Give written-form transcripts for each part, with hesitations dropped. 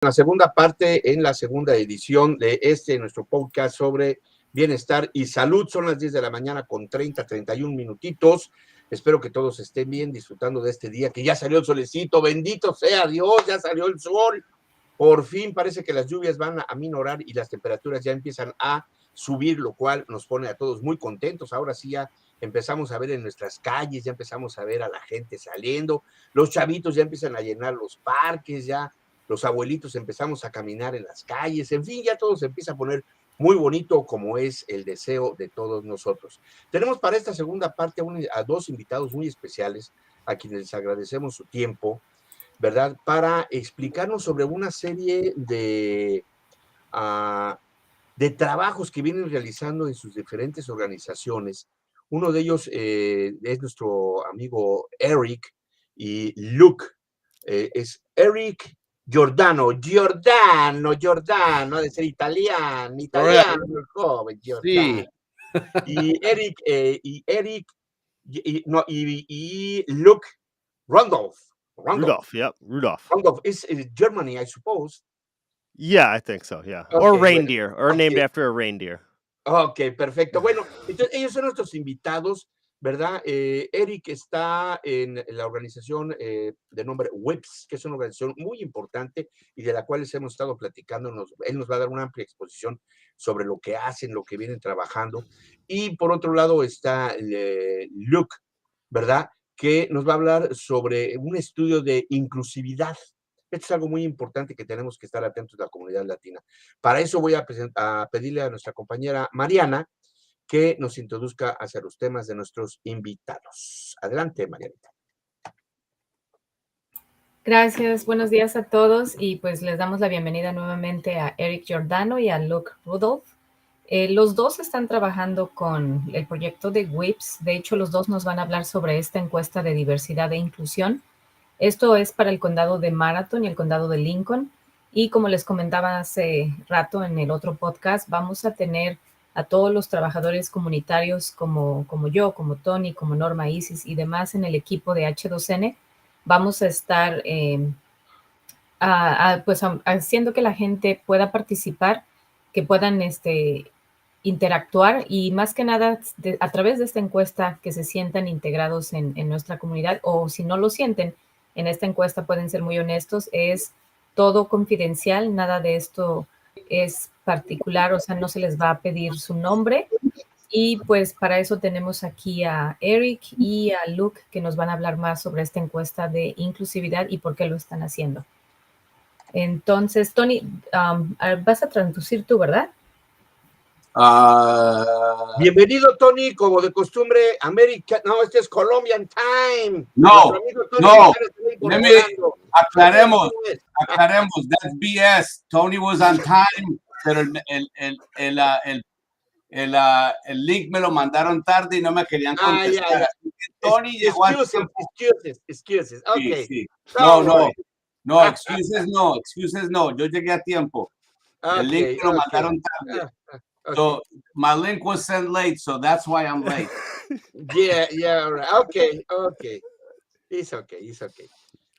La segunda parte, en la segunda edición de nuestro podcast sobre bienestar y salud. Son las 10 de la mañana con 31 minutitos. Espero que todos estén bien, disfrutando de este día, que ya salió el solecito, bendito sea Dios, ya salió el sol. Por fin parece que las lluvias van a minorar y las temperaturas ya empiezan a subir, lo cual nos pone a todos muy contentos. Ahora sí ya empezamos a ver en nuestras calles, ya empezamos a ver a la gente saliendo, los chavitos ya empiezan a llenar los parques, ya los abuelitos empezamos a caminar en las calles, en fin, ya todo se empieza a poner muy bonito, como es el deseo de todos nosotros. Tenemos para esta segunda parte a dos invitados muy especiales, a quienes les agradecemos su tiempo, ¿verdad? Para explicarnos sobre una serie de trabajos que vienen realizando en sus diferentes organizaciones. Uno de ellos es nuestro amigo Eric y Luke. Es Eric Giordano, de ser italiano, el joven Giordano. Sí. Y Luke Randolph. Rudolph Randolph is Germany, I suppose. Yeah, I think so, yeah. Okay, or reindeer, bueno, or named after a reindeer. Ok, perfecto. Bueno, entonces ellos son nuestros invitados, ¿verdad? Eric está en la organización de nombre WIPPS, que es una organización muy importante y de la cual les hemos estado platicando. Él nos va a dar una amplia exposición sobre lo que hacen, lo que vienen trabajando. Y por otro lado está Luke, ¿verdad? Que nos va a hablar sobre un estudio de inclusividad. Esto es algo muy importante que tenemos que estar atentos a la comunidad latina. Para eso voy a pedirle a nuestra compañera Mariana que nos introduzca hacia los temas de nuestros invitados. Adelante, Marianita. Gracias, buenos días a todos y pues les damos la bienvenida nuevamente a Eric Giordano y a Luke Rudolph. Los dos están trabajando con el proyecto de WIPPS. De hecho, los dos nos van a hablar sobre esta encuesta de diversidad e inclusión. Esto es para el condado de Marathon y el condado de Lincoln. Y como les comentaba hace rato en el otro podcast, vamos a tener a todos los trabajadores comunitarios como yo, como Tony, como Norma, Isis y demás en el equipo de H2N. Vamos a estar pues haciendo que la gente pueda participar, que puedan interactuar y más que nada a través de esta encuesta que se sientan integrados en nuestra comunidad, o si no lo sienten, en esta encuesta pueden ser muy honestos, es todo confidencial, nada de esto es particular, o sea, no se les va a pedir su nombre. Y pues para eso tenemos aquí a Eric y a Luke, que nos van a hablar más sobre esta encuesta de inclusividad y por qué lo están haciendo. Entonces, Tony, vas a traducir tú, ¿verdad? Bienvenido, Tony, como de costumbre, América. No, este es Colombian Time. No. Aclaremos. That's BS. Tony was on time, pero el link me lo mandaron tarde y no me querían contestar. Tony llegó a tiempo. Excuses. Okay. Sí. Excuses no. Yo llegué a tiempo. El link me lo mandaron tarde. Okay. So my link was sent late, so that's why I'm late. Yeah, right. Okay. It's okay.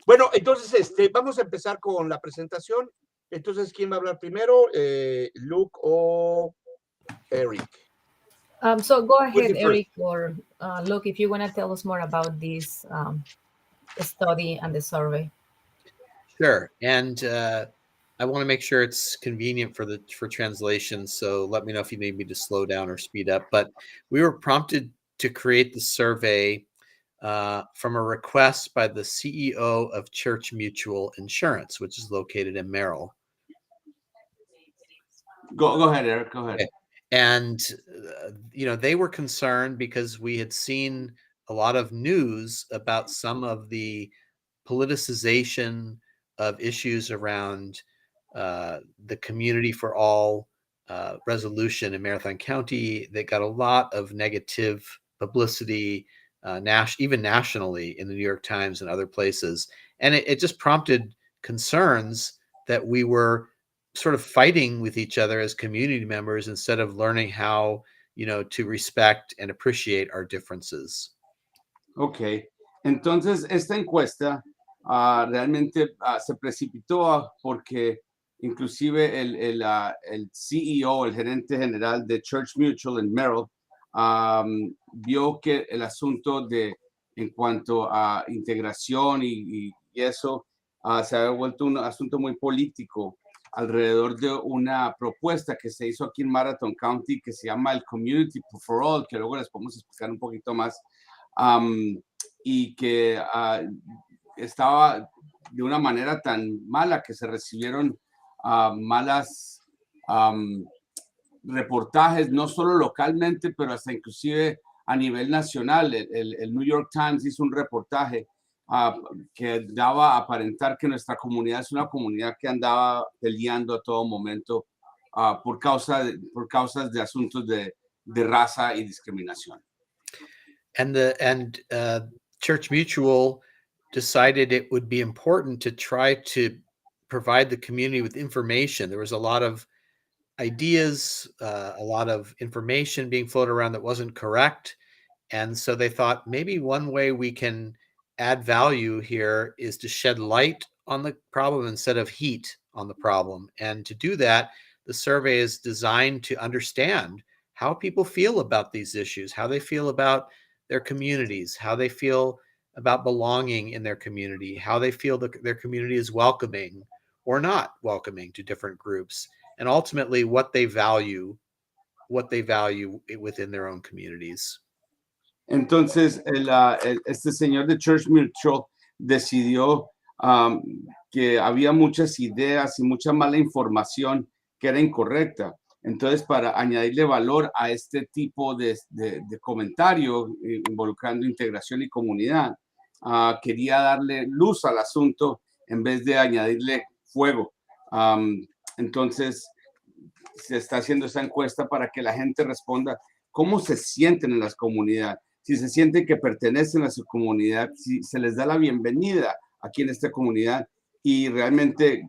Bueno, entonces vamos a empezar con la presentación. Entonces, ¿quién va a hablar primero? Luke o Eric? So go ahead, Eric, or Luke, if you want to tell us more about this study and the survey. Sure, and I want to make sure it's convenient for translation, so let me know if you need me to slow down or speed up. But we were prompted to create the survey from a request by the CEO of Church Mutual Insurance, which is located in Merrill. Go ahead, Eric. Go ahead. Okay. And they were concerned because we had seen a lot of news about some of the politicization of issues around the Community for All resolution in Marathon County. That got a lot of negative publicity, even nationally in the New York Times and other places. And it just prompted concerns that we were sort of fighting with each other as community members instead of learning how, to respect and appreciate our differences. Okay. Entonces, esta encuesta realmente se precipitó porque inclusive el CEO, el gerente general de Church Mutual en Merrill, vio que el asunto en cuanto a integración y eso se había vuelto un asunto muy político alrededor de una propuesta que se hizo aquí en Marathon County que se llama el Community for All, que luego les podemos explicar un poquito más, y que estaba de una manera tan mala que se recibieron malas reportajes, no solo localmente, pero hasta inclusive a nivel nacional. El New York Times hizo un reportaje que daba a aparentar que nuestra comunidad es una comunidad que andaba peleando a todo momento por causas de asuntos de raza y discriminación. And Church Mutual decided it would be important to try to provide the community with information. There was a lot of ideas, a lot of information being floated around that wasn't correct. And so they thought maybe one way we can add value here is to shed light on the problem instead of heat on the problem. And to do that, the survey is designed to understand how people feel about these issues, how they feel about their communities, how they feel about belonging in their community, how they feel that their community is welcoming or not welcoming to different groups, and ultimately what they value within their own communities. Entonces, este señor de Church Mutual decidió que había muchas ideas y mucha mala información que era incorrecta. Entonces, para añadirle valor a este tipo de comentario involucrando integración y comunidad, quería darle luz al asunto en vez de añadirle fuego. Entonces, se está haciendo esa encuesta para que la gente responda cómo se sienten en las comunidades, si se sienten que pertenecen a su comunidad, si se les da la bienvenida aquí en esta comunidad y realmente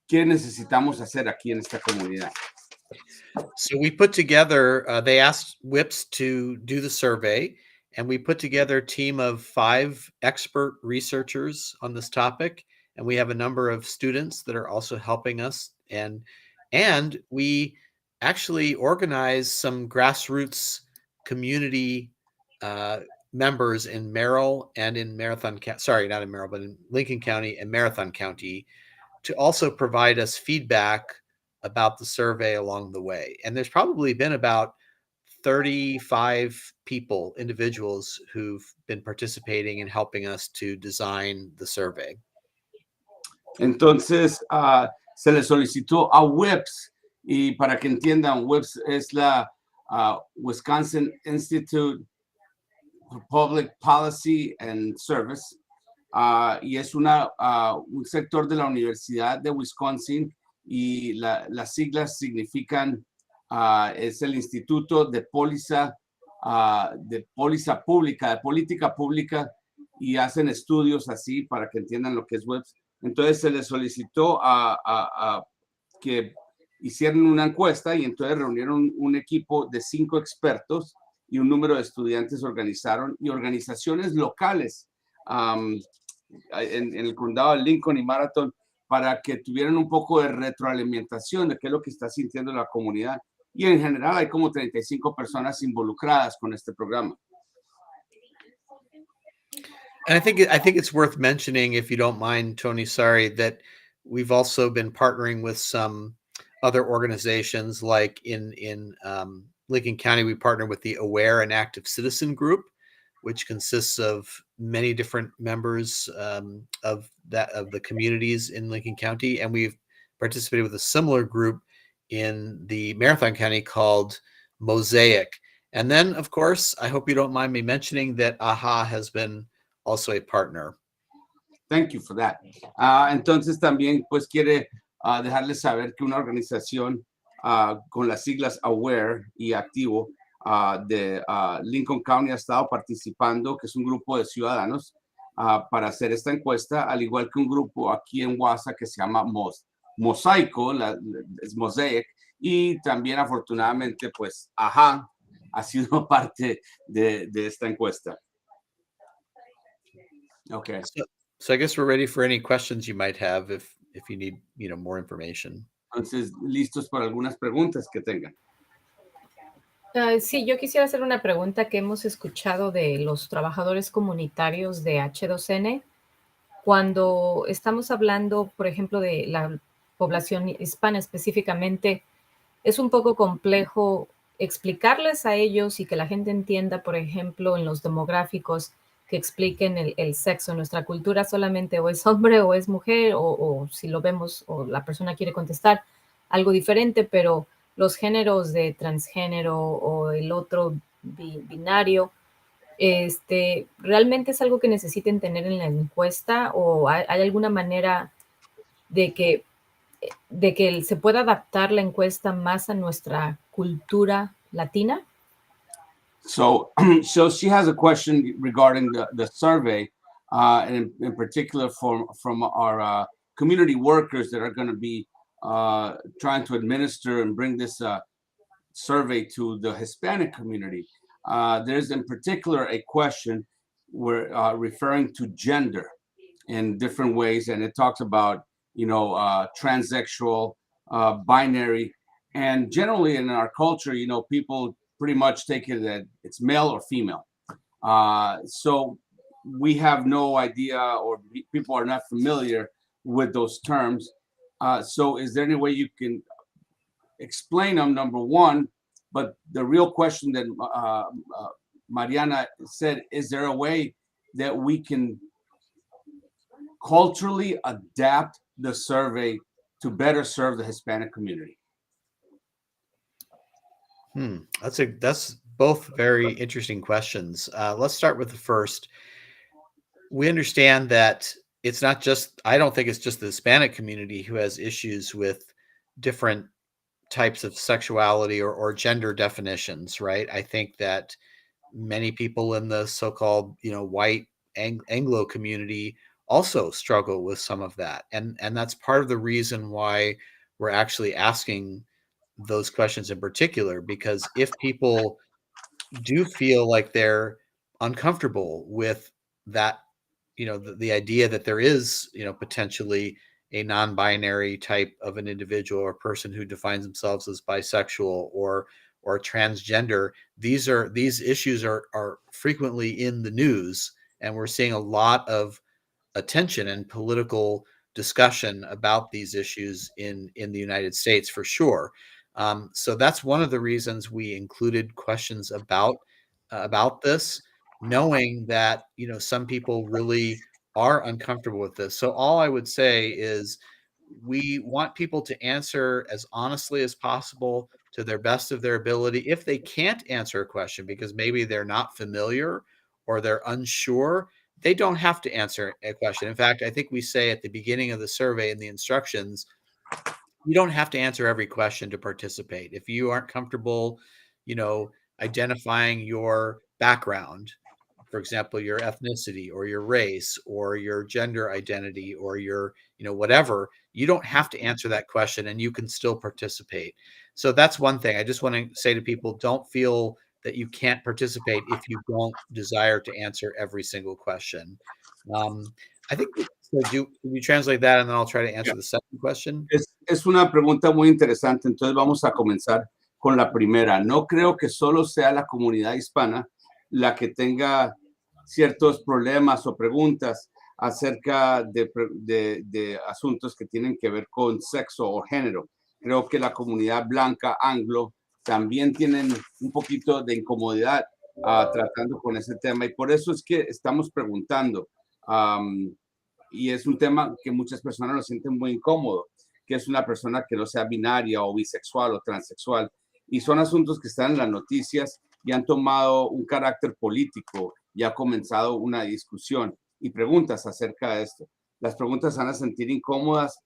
qué necesitamos hacer aquí en esta comunidad. So we put together, they asked WIPPS to do the survey, and we put together a team of 5 expert researchers on this topic. And we have a number of students that are also helping us. And we actually organized some grassroots community members in Merrill and in Marathon, sorry, not in Merrill, but in Lincoln County and Marathon County to also provide us feedback about the survey along the way. And there's probably been about 35 individuals who've been participating and helping us to design the survey. Entonces, se le solicitó a WIPPS, y para que entiendan, WIPPS es la Wisconsin Institute for Public Policy and Service, y es un sector de la Universidad de Wisconsin, y las siglas significan, es el Instituto de Póliza Pública, de Política Pública, y hacen estudios así para que entiendan lo que es WIPPS. Entonces se les solicitó a que hicieran una encuesta y entonces reunieron un equipo de 5 expertos y un número de estudiantes organizaron y organizaciones locales en el condado de Lincoln y Marathon para que tuvieran un poco de retroalimentación de qué es lo que está sintiendo la comunidad. Y en general hay como 35 personas involucradas con este programa. And I think it's worth mentioning, if you don't mind, Tony, sorry, that we've also been partnering with some other organizations, like in Lincoln County, we partner with the Aware and Active Citizen Group, which consists of many different members of the communities in Lincoln County. And we've participated with a similar group in the Marathon County called Mosaic. And then, of course, I hope you don't mind me mentioning that AHA has been also a partner. Thank you for that. Entonces también pues quiere dejarles saber que una organización con las siglas Aware y Activo de Lincoln County ha estado participando, que es un grupo de ciudadanos para hacer esta encuesta, al igual que un grupo aquí en WASA que se llama Mosaico, es Mosaic, y también afortunadamente pues AHA ha sido parte de esta encuesta. Okay. So I guess we're ready for any questions you might have. if you need, more information. Entonces, listos para algunas preguntas que tengan. Sí, yo quisiera hacer una pregunta que hemos escuchado de los trabajadores comunitarios de H2N. Cuando estamos hablando, por ejemplo, de la población hispana específicamente, es un poco complejo explicarles a ellos y que la gente entienda, por ejemplo, en los demográficos, que expliquen el sexo. En nuestra cultura solamente o es hombre o es mujer, o si lo vemos o la persona quiere contestar algo diferente, pero los géneros de transgénero o el otro binario, ¿realmente es algo que necesiten tener en la encuesta o hay alguna manera de que se pueda adaptar la encuesta más a nuestra cultura latina? So, so she has a question regarding the survey, and in particular from our community workers that are going to be trying to administer and bring this survey to the Hispanic community. There's in particular a question where referring to gender in different ways, and it talks about transsexual, binary, and generally in our culture, people pretty much take it that it's male or female. So we have no idea, or people are not familiar with those terms. So is there any way you can explain them, number one? But the real question that Mariana said, is there a way that we can culturally adapt the survey to better serve the Hispanic community? That's both very interesting questions. Let's start with the first. We understand that it's not just, I don't think it's just the Hispanic community who has issues with different types of sexuality or gender definitions, right? I think that many people in the so-called, white Anglo community also struggle with some of that. And that's part of the reason why we're actually asking those questions in particular, because if people do feel like they're uncomfortable with that, the idea that there is, potentially a non-binary type of an individual or person who defines themselves as bisexual or transgender, these issues are frequently in the news, and we're seeing a lot of attention and political discussion about these issues in the United States for sure. So that's one of the reasons we included questions about this, knowing that some people really are uncomfortable with this. So all I would say is we want people to answer as honestly as possible to their best of their ability. If they can't answer a question because maybe they're not familiar or they're unsure, they don't have to answer a question. In fact, I think we say at the beginning of the survey in the instructions, you don't have to answer every question to participate. If you aren't comfortable, identifying your background, for example, your ethnicity or your race or your gender identity or your, whatever, you don't have to answer that question and you can still participate. So that's one thing. I just want to say to people, don't feel that you can't participate if you don't desire to answer every single question. I think, so can you translate that and then I'll try to answer the second question? Es una pregunta muy interesante, entonces vamos a comenzar con la primera. No creo que solo sea la comunidad hispana la que tenga ciertos problemas o preguntas acerca de asuntos que tienen que ver con sexo o género. Creo que la comunidad blanca anglo también tienen un poquito de incomodidad tratando con ese tema, y por eso es que estamos preguntando. Y es un tema que muchas personas lo sienten muy incómodo, que es una persona que no sea binaria o bisexual o transexual. Y son asuntos que están en las noticias y han tomado un carácter político y ha comenzado una discusión y preguntas acerca de esto. Las preguntas van a sentir incómodas,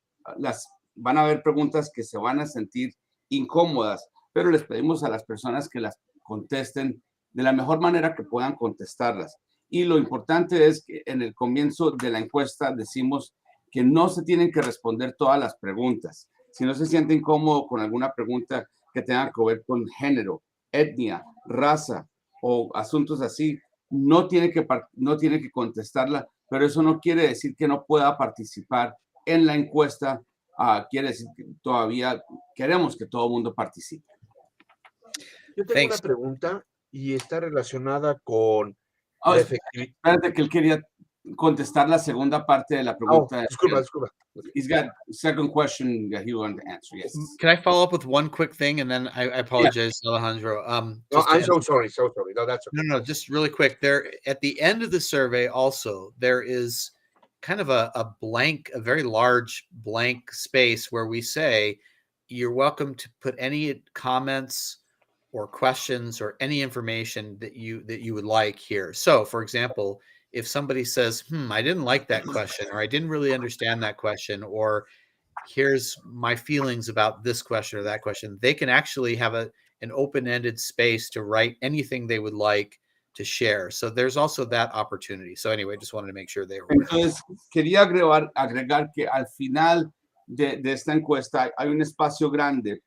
van a haber preguntas que se van a sentir incómodas, pero les pedimos a las personas que las contesten de la mejor manera que puedan contestarlas. Y lo importante es que en el comienzo de la encuesta decimos que no se tienen que responder todas las preguntas. Si no se siente incómodo con alguna pregunta que tenga que ver con género, etnia, raza o asuntos así, no tiene que contestarla, pero eso no quiere decir que no pueda participar en la encuesta, quiere decir que todavía queremos que todo el mundo participe. Yo tengo Thanks. una pregunta y está relacionada con Oh, la efectividad. espérate que él quería contestar la segunda parte de la pregunta. Disculpa. He's got a second question that he wanted to answer. Yes. Can I follow up with one quick thing, and then I apologize, Alejandro. No, Just to I'm end- so sorry. No, that's okay. No, just really quick. There at the end of the survey, also there is kind of a blank, a very large blank space where we say you're welcome to put any comments or questions or any information that you would like here. So, for example, if somebody says, I didn't like that question, or I didn't really understand that question, or here's my feelings about this question or that question, they can actually have an open-ended space to write anything they would like to share. So there's also that opportunity. So anyway, just wanted to make sure they were aware. Entonces, quería agregar que al final de esta encuesta hay un espacio grande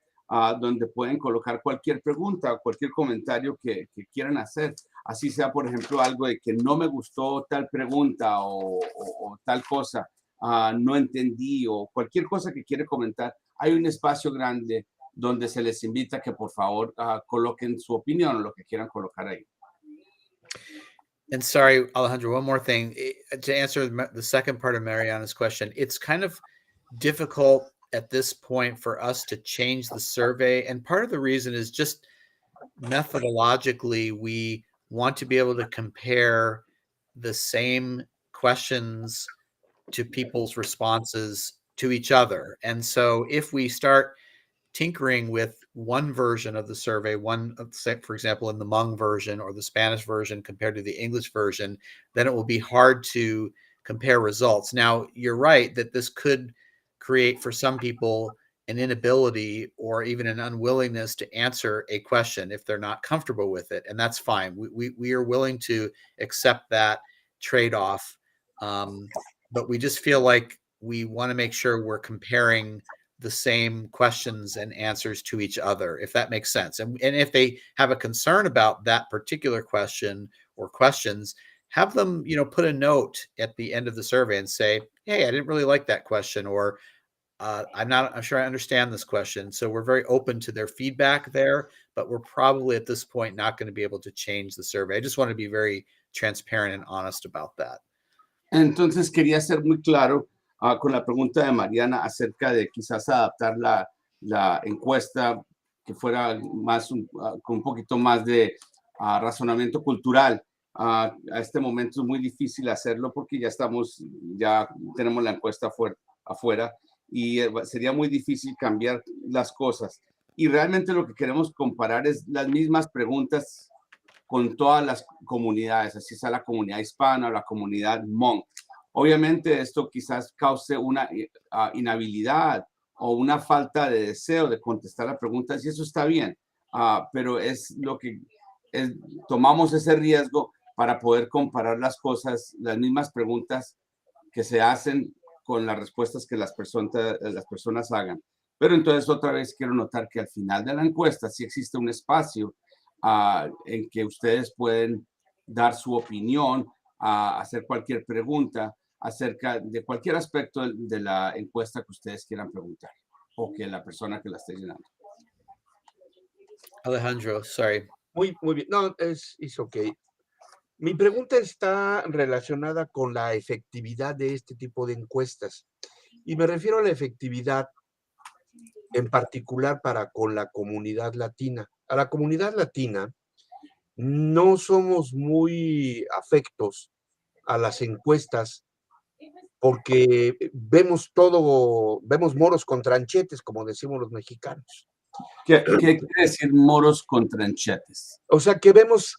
donde pueden colocar cualquier pregunta o cualquier comentario que quieran hacer. Así sea, por ejemplo, algo de que no me gustó tal pregunta o tal cosa, no entendí, o cualquier cosa que quiere comentar. Hay un espacio grande donde se les invita que por favor coloquen su opinión o lo que quieran colocar ahí. And sorry, Alejandro, one more thing to answer the second part of Mariana's question. It's kind of difficult at this point for us to change the survey. And part of the reason is just methodologically, we want to be able to compare the same questions to people's responses to each other. And so if we start tinkering with one version of the survey, for example, in the Hmong version or the Spanish version compared to the English version, then it will be hard to compare results. Now, you're right that this could create for some people an inability or even an unwillingness to answer a question if they're not comfortable with it. And that's fine. We are willing to accept that trade-off. But we just feel like we want to make sure we're comparing the same questions and answers to each other, if that makes sense. And if they have a concern about that particular question or questions, have them, put a note at the end of the survey and say, hey, I didn't really like that question, or I'm sure I understand this question. So we're very open to their feedback there, but we're probably at this point not going to be able to change the survey. I just want to be very transparent and honest about that. Entonces quería ser muy claro con la pregunta de Mariana acerca de quizás adaptar la encuesta que fuera más con un poquito más de razonamiento cultural. A este momento es muy difícil hacerlo porque ya tenemos la encuesta afuera y sería muy difícil cambiar las cosas. Y realmente lo que queremos comparar es las mismas preguntas con todas las comunidades, así sea la comunidad hispana o la comunidad Hmong. Obviamente esto quizás cause una inhabilidad o una falta de deseo de contestar las preguntas, y eso está bien, pero es lo que tomamos ese riesgo para poder comparar las cosas, las mismas preguntas que se hacen con las respuestas que las personas hagan. Pero entonces otra vez quiero notar que al final de la encuesta sí existe un espacio en que ustedes pueden dar su opinión, hacer cualquier pregunta acerca de cualquier aspecto de la encuesta que ustedes quieran preguntar o que la persona que la esté llenando. Alejandro, sorry. Muy bien. No, es okay. Mi pregunta está relacionada con la efectividad de este tipo de encuestas. Y me refiero a la efectividad en particular con la comunidad latina. A la comunidad latina no somos muy afectos a las encuestas porque vemos moros con tranchetes, como decimos los mexicanos. ¿Qué quiere decir moros con tranchetes? O sea, que vemos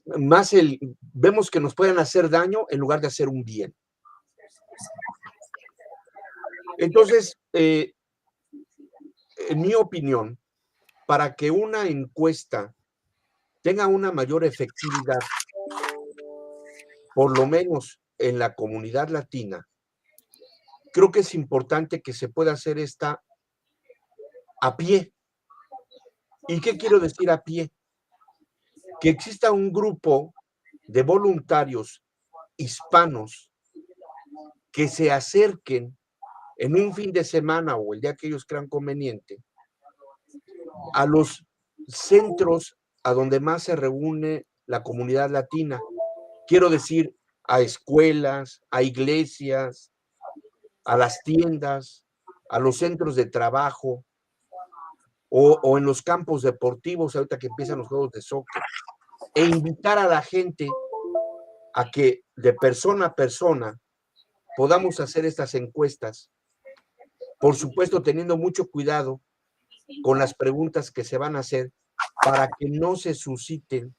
que nos pueden hacer daño en lugar de hacer un bien. Entonces, en mi opinión, para que una encuesta tenga una mayor efectividad, por lo menos en la comunidad latina, creo que es importante que se pueda hacer esta a pie. ¿Y qué quiero decir a pie? Que exista un grupo de voluntarios hispanos que se acerquen en un fin de semana o el día que ellos crean conveniente, a los centros a donde más se reúne la comunidad latina. Quiero decir, a escuelas, a iglesias, a las tiendas, a los centros de trabajo o en los campos deportivos, ahorita que empiezan los juegos de soccer, e invitar a la gente a que de persona a persona podamos hacer estas encuestas, por supuesto teniendo mucho cuidado con las preguntas que se van a hacer para que no se susciten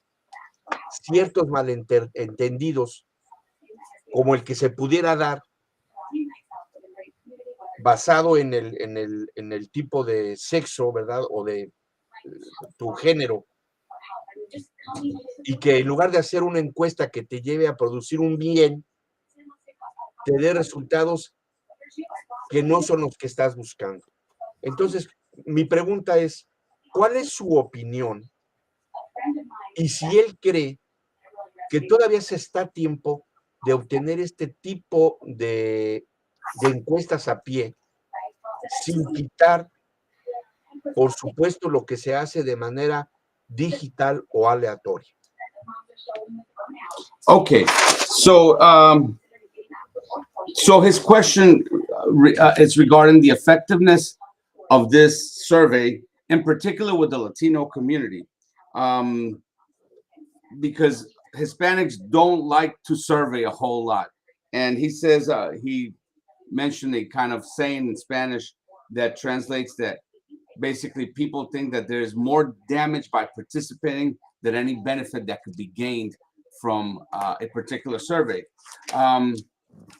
ciertos malentendidos como el que se pudiera dar basado en el tipo de sexo, ¿verdad? O de tu género, y que en lugar de hacer una encuesta que te lleve a producir un bien, te dé resultados que no son los que estás buscando. Entonces, mi pregunta es, ¿cuál es su opinión? Y si él cree que todavía se está a tiempo de obtener este tipo de encuestas a pie, sin quitar, por supuesto, lo que se hace de manera digital o aleatoria. Okay, so so his question is regarding the effectiveness of this survey, in particular with the Latino community, because Hispanics don't like to survey a whole lot. And he says he mentioned a kind of saying in Spanish that translates that basically people think that there's more damage by participating than any benefit that could be gained from a particular survey.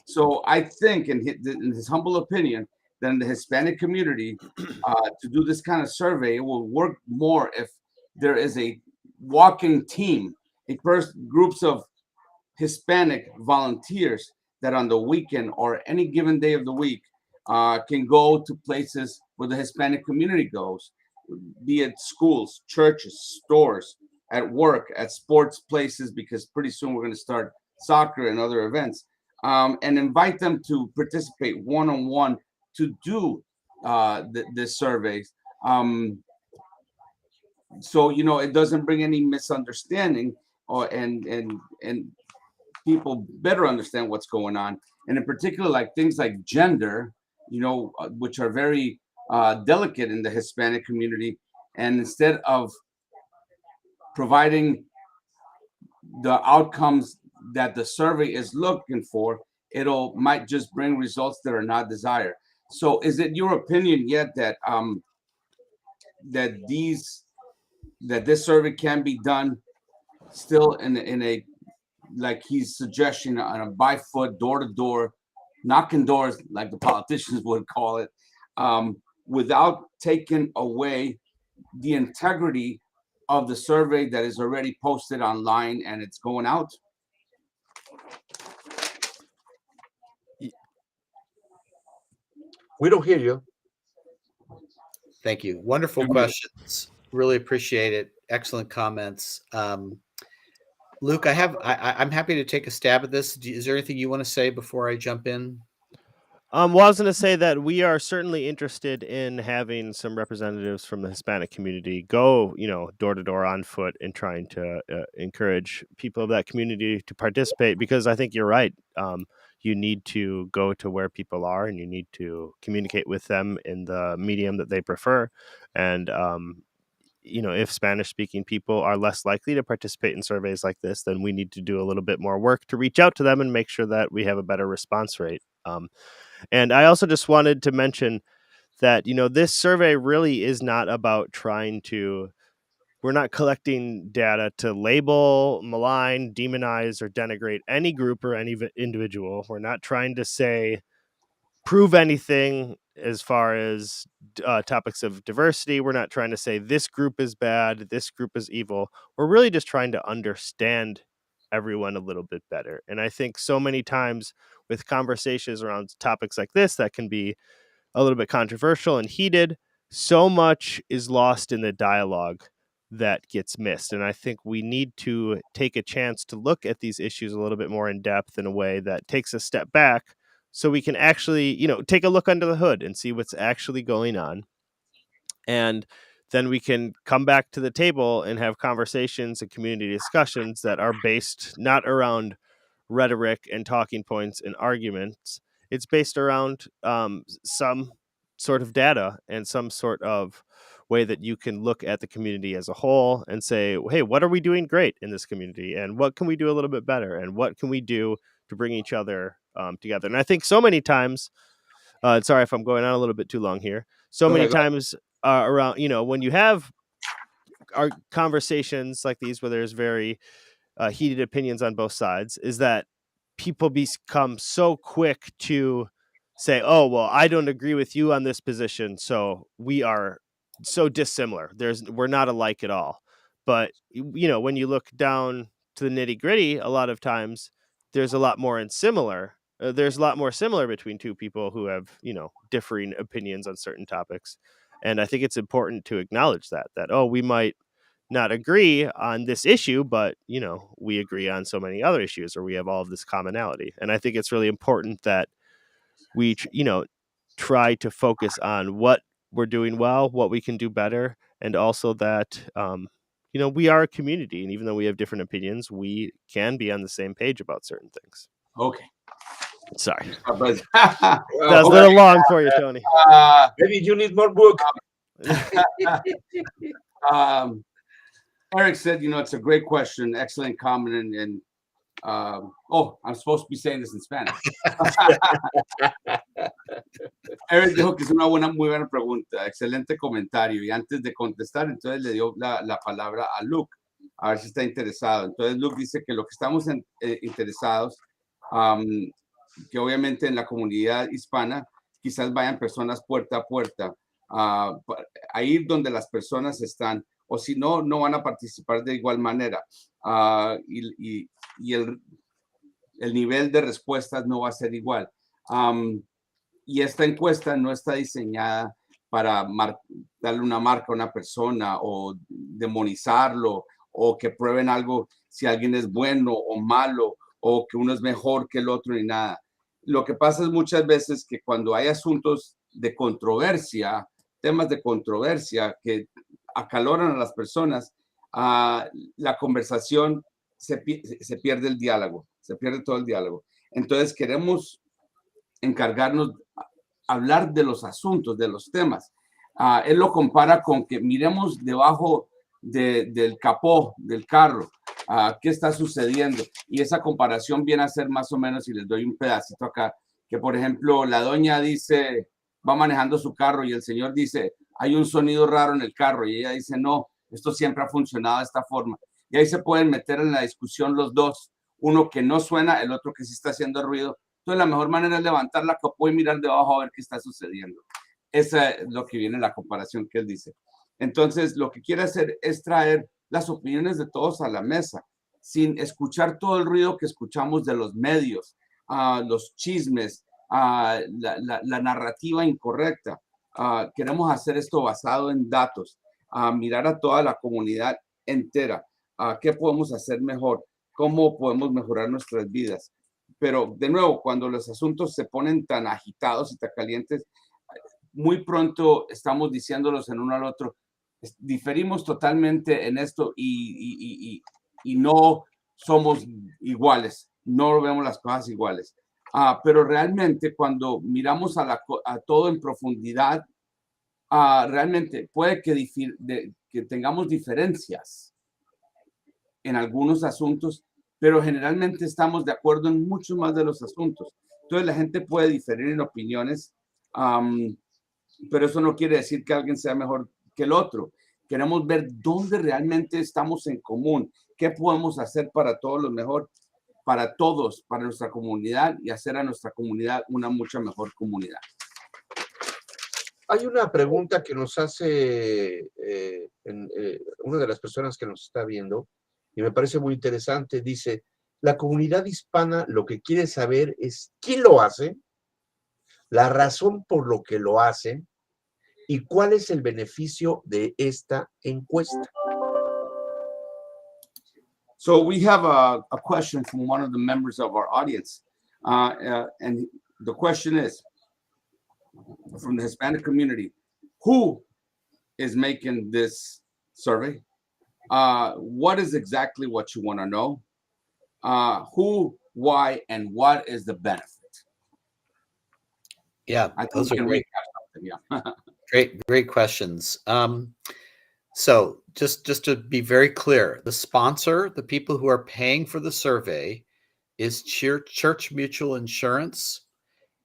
So I think, in his humble opinion, that in the Hispanic community, to do this kind of survey, it will work more if there is a walking team, groups of Hispanic volunteers that on the weekend or any given day of the week can go to places where the Hispanic community goes, be it schools, churches, stores, at work, at sports places, because pretty soon we're going to start soccer and other events, and invite them to participate one-on-one to do this surveys. So, you know, it doesn't bring any misunderstanding and people better understand what's going on. And in particular, like things like gender, you know, which are very delicate in the Hispanic community. And instead of providing the outcomes that the survey is looking for, might just bring results that are not desired. So is it your opinion yet that this survey can be done still in a like he's suggesting on a by foot, door to door, knocking doors like the politicians would call it, without taking away the integrity of the survey that is already posted online and it's going out? We don't hear you. Thank you. Wonderful questions. Really appreciate it. Excellent comments. Luke, I'm happy to take a stab at this. Is there anything you want to say before I jump in? Well, I was going to say that we are certainly interested in having some representatives from the Hispanic community go, you know, door to door on foot and trying to encourage people of that community to participate, because I think you're right. You need to go to where people are and you need to communicate with them in the medium that they prefer. And, you know, if Spanish speaking people are less likely to participate in surveys like this, then we need to do a little bit more work to reach out to them and make sure that we have a better response rate. And I also just wanted to mention that, you know, this survey really is not about we're not collecting data to label, malign, demonize, or denigrate any group or any individual. We're not trying to prove anything as far as topics of diversity. We're not trying to say this group is bad, this group is evil. We're really just trying to understand everyone a little bit better. And I think so many times with conversations around topics like this that can be a little bit controversial and heated, so much is lost in the dialogue that gets missed. And I think we need to take a chance to look at these issues a little bit more in depth in a way that takes a step back so we can actually, take a look under the hood and see what's actually going on. And then we can come back to the table and have conversations and community discussions that are based not around rhetoric and talking points and arguments. It's based around some sort of data and some sort of way that you can look at the community as a whole and say, hey, what are we doing great in this community? And what can we do a little bit better? And what can we do to bring each other together? And I think so many times, sorry if I'm going on a little bit too long here, so many times around, when you have our conversations like these where there's very heated opinions on both sides, is that people become so quick to say, oh, well, I don't agree with you on this position, so we are so dissimilar. We're not alike at all. But, when you look down to the nitty gritty, a lot of times there's a lot more similar between two people who have, differing opinions on certain topics. And I think it's important to acknowledge that, oh, we might not agree on this issue, but we agree on so many other issues, or we have all of this commonality. And I think it's really important that we try to focus on what we're doing well, what we can do better, and also that we are a community, and even though we have different opinions, we can be on the same page about certain things. Okay. Sorry. Well, That was a little long for you, Tony. Maybe you need more book. Eric said, it's a great question, excellent comment, and I'm supposed to be saying this in Spanish. Eric dijo que es una muy buena pregunta, excelente comentario, y antes de contestar, entonces le dio la palabra a Luke, a ver si está interesado. Entonces Luke dice que lo que estamos interesados, que obviamente en la comunidad hispana quizás vayan personas puerta a puerta, a ir donde las personas están, o si no, no van a participar de igual manera. Y el nivel de respuestas no va a ser igual. Y esta encuesta no está diseñada para darle una marca a una persona o demonizarlo o que prueben algo, si alguien es bueno o malo o que uno es mejor que el otro ni nada. Lo que pasa es muchas veces que cuando hay asuntos de controversia, temas de controversia que acaloran a las personas, la conversación se pierde el diálogo, se pierde todo el diálogo. Entonces queremos encargarnos hablar de los asuntos, de los temas. Él lo compara con que miremos debajo del capó del carro, qué está sucediendo. Y esa comparación viene a ser más o menos, y les doy un pedacito acá, que por ejemplo la doña dice, va manejando su carro y el señor dice, hay un sonido raro en el carro, y ella dice, no, esto siempre ha funcionado de esta forma. Y ahí se pueden meter en la discusión los dos, uno que no suena, el otro que sí está haciendo ruido. Entonces la mejor manera es levantar la copa y mirar debajo a ver qué está sucediendo. Esa es lo que viene en la comparación que él dice. Entonces lo que quiere hacer es traer las opiniones de todos a la mesa, sin escuchar todo el ruido que escuchamos de los medios, los chismes, la narrativa incorrecta. Queremos hacer esto basado en datos, mirar a toda la comunidad entera, qué podemos hacer mejor, cómo podemos mejorar nuestras vidas. Pero de nuevo, cuando los asuntos se ponen tan agitados y tan calientes, muy pronto estamos diciéndolos en uno al otro, diferimos totalmente en esto y no somos iguales, no vemos las cosas iguales. Pero realmente cuando miramos a todo en profundidad, realmente puede que tengamos diferencias en algunos asuntos, pero generalmente estamos de acuerdo en muchos más de los asuntos. Entonces la gente puede diferir en opiniones, pero eso no quiere decir que alguien sea mejor que el otro. Queremos ver dónde realmente estamos en común, qué podemos hacer para todos lo mejor, para todos, para nuestra comunidad y hacer a nuestra comunidad una mucha mejor comunidad. Hay una pregunta que nos hace una de las personas que nos está viendo y me parece muy interesante. Dice, la comunidad hispana lo que quiere saber es quién lo hace, la razón por lo que lo hace y cuál es el beneficio de esta encuesta. So we have a question from one of the members of our audience. And the question is, from the Hispanic community, who is making this survey? What is exactly what you want to know? Who, why, and what is the benefit? Yeah, I think those we are can great. recap something. Yeah. Great questions. So just to be very clear, the sponsor, the people who are paying for the survey, is Church Mutual Insurance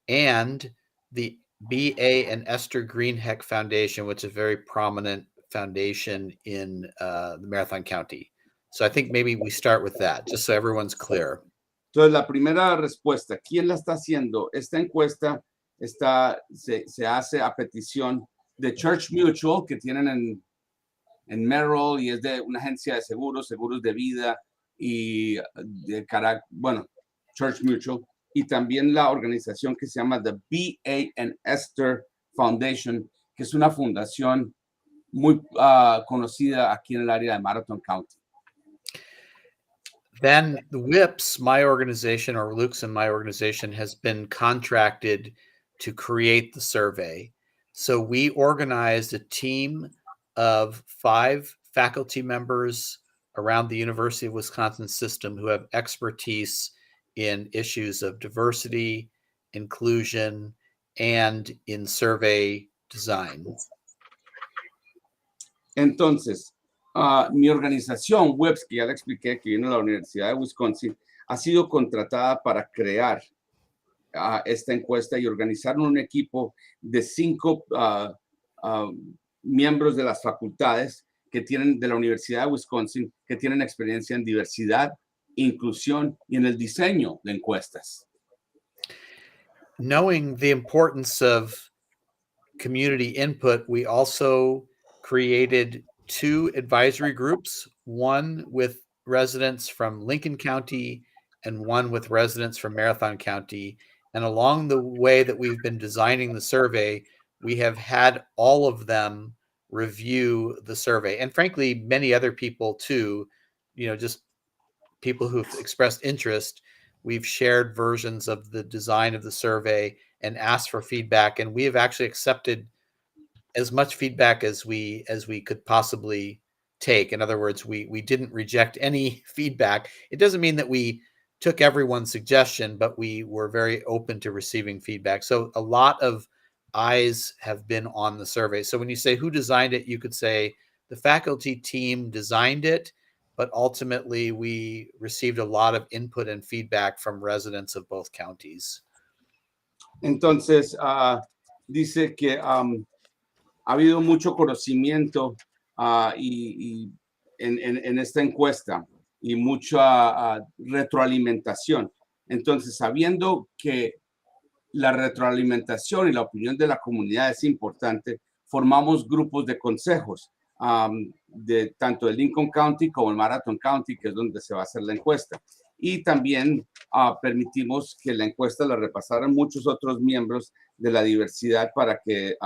and the B.A. and Esther Greenheck Foundation, which is a very prominent foundation in the Marathon County. So I think maybe we start with that, just so everyone's clear. Entonces, la primera respuesta, ¿quién la está haciendo? Esta encuesta se hace a petición de Church Mutual, que tienen en Merrill, y es de una agencia de seguros de vida, y de bueno, Church Mutual, y también la organización que se llama The B.A. and Esther Foundation, que es una fundación muy conocida aquí en el área de Marathon County. Then the WIPPS, my organization, or Luke's and my organization, has been contracted to create the survey. So we organized a team of 5 faculty members around the University of Wisconsin system who have expertise in issues of diversity, inclusion, and in survey design. Entonces, mi organización, WIPPS, que ya le expliqué, que viene de la Universidad de Wisconsin, ha sido contratada para crear esta encuesta y organizar un equipo de 5 miembros de las facultades que tienen de la Universidad de Wisconsin, que tienen experiencia en diversidad, inclusión y en el diseño de encuestas. Knowing the importance of community input, we also created 2 advisory groups, one with residents from Lincoln County and one with residents from Marathon County. And along the way that we've been designing the survey, we have had all of them review the survey. And frankly, many other people too, just people who've expressed interest. We've shared versions of the design of the survey and asked for feedback. And we have actually accepted as much feedback as we could possibly take. In other words, we didn't reject any feedback. It doesn't mean that we took everyone's suggestion, but we were very open to receiving feedback. So a lot of eyes have been on the survey. So when you say who designed it, you could say the faculty team designed it, but ultimately we received a lot of input and feedback from residents of both counties. Entonces, dice que ha habido mucho conocimiento y en esta encuesta y mucha retroalimentación. Entonces, sabiendo que la retroalimentación y la opinión de la comunidad es importante, formamos grupos de consejos de tanto de Lincoln County como el Marathon County, que es donde se va a hacer la encuesta. Y también permitimos que la encuesta la repasaran muchos otros miembros de la diversidad para que